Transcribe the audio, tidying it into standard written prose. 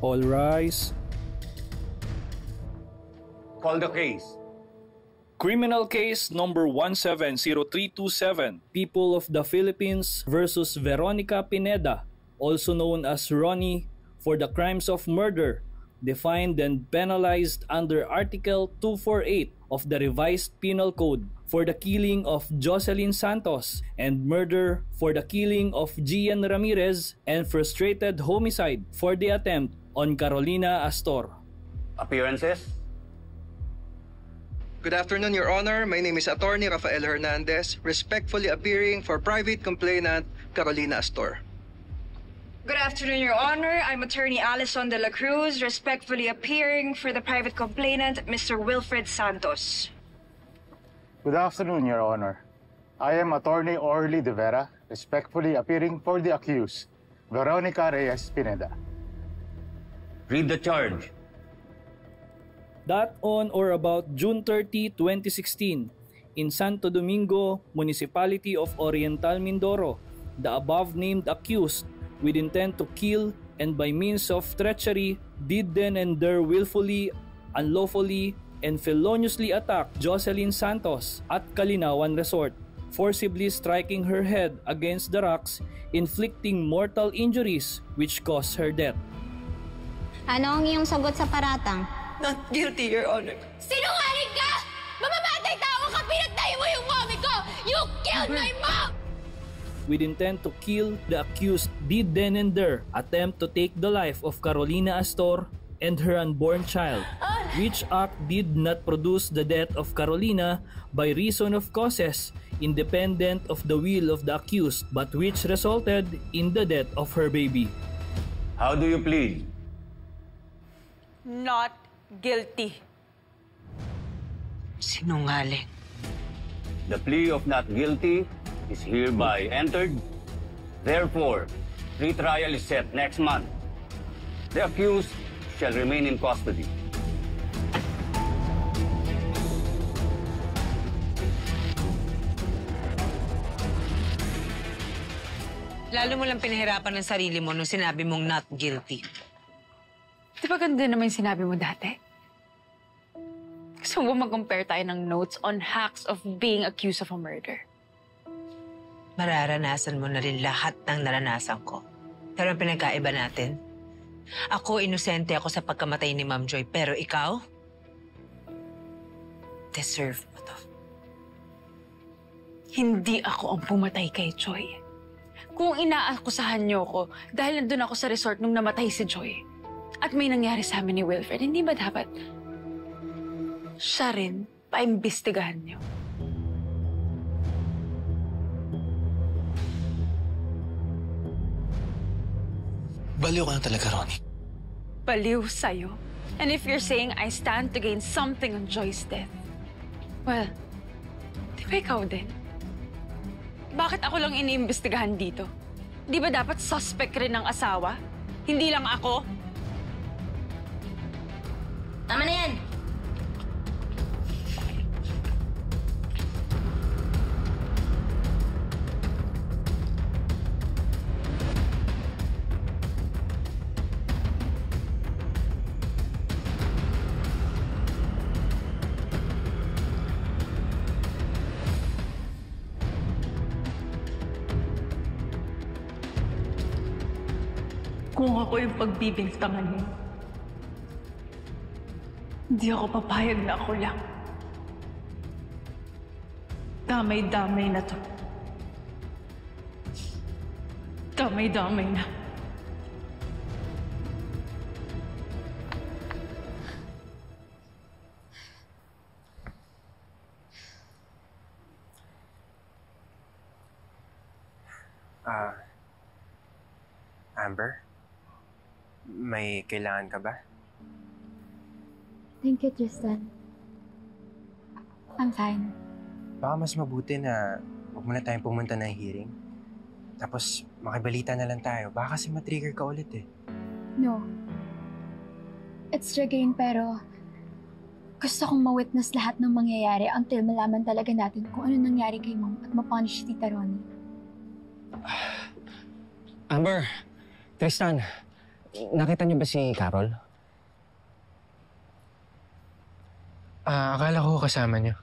All rise. Call the case. Criminal case number 170327, People of the Philippines versus Veronica Pineda, also known as Ronnie, for the crimes of murder, defined and penalized under Article 248 of the Revised Penal Code for the killing of Jocelyn Santos and murder for the killing of Gian Ramirez and frustrated homicide for the attempt on Carolina Astor. Appearances? Good afternoon, Your Honor. My name is Attorney Rafael Hernandez, respectfully appearing for private complainant Carolina Astor. Good afternoon, Your Honor. I'm Attorney Alison de la Cruz, respectfully appearing for the private complainant, Mr. Wilfred Santos. Good afternoon, Your Honor. I am Attorney Orly De Vera, respectfully appearing for the accused, Veronica Reyes Pineda. Read the charge. That on or about June 30, 2016, in Santo Domingo, Municipality of Oriental Mindoro, the above-named accused, with intent to kill and by means of treachery, did then and there willfully, unlawfully, and feloniously attack Jocelyn Santos at Kalinawan Resort, forcibly striking her head against the rocks, inflicting mortal injuries which caused her death. Ano ang iyong sagot sa paratang? Not guilty, Your Honor. Sinungaling ka! Mamamatay tao ka! Pinatay mo yung mommy ko! You killed my mom! With intent to kill, the accused did then and there attempt to take the life of Carolina Astor and her unborn child, which act did not produce the death of Carolina by reason of causes independent of the will of the accused, but which resulted in the death of her baby. How do you plead? Not guilty. Sinungaling. The plea of not guilty is hereby entered. Therefore, retrial is set next month. The accused shall remain in custody. Lalo mo lang pinahirapan ng sarili mo nung sinabi mong not guilty. Di ba ganda naman yung sinabi mo dati? Gusto mo ba mag-compare tayo ng notes on hacks of being accused of a murder? Mararanasan mo na rin lahat ng naranasan ko. Pero ang pinagkaiba natin, ako inosente ako sa pagkamatay ni Ma'am Joy, pero ikaw, deserve mo to. Hindi ako ang pumatay kay Joy. Kung inaakusahan niyo ko dahil nandun ako sa resort nung namatay si Joy at may nangyari sa amin ni Wilfred, hindi ba dapat siya rin paimbestigahan niyo? Baliw ka na talaga, Ronnie. Baliw sa'yo. And if you're saying I stand to gain something on Joy's death, well, di ba ikaw din? Bakit ako lang iniimbestigahan dito? Di ba dapat suspect rin ng asawa? Hindi lang ako? Tama na yan! Kung ako yung pagbibintangan mo, hindi ako papayag na ako lang. Damay-damay na to. Damay-damay na. Amber? May kailangan ka ba? Thank you, Tristan. I'm fine. Baka mas mabuti na huwag muna tayong pumunta ng hearing. Tapos makibalita na lang tayo. Baka kasi matrigger ka ulit eh. No. It's triggering pero gusto kong ma-witness lahat ng mangyayari until malaman talaga natin kung ano nangyari kay Mom at ma-punish si Tita Ronnie. Amber, Tristan, nakita niyo ba si Carol? Akala ko kasama niyo.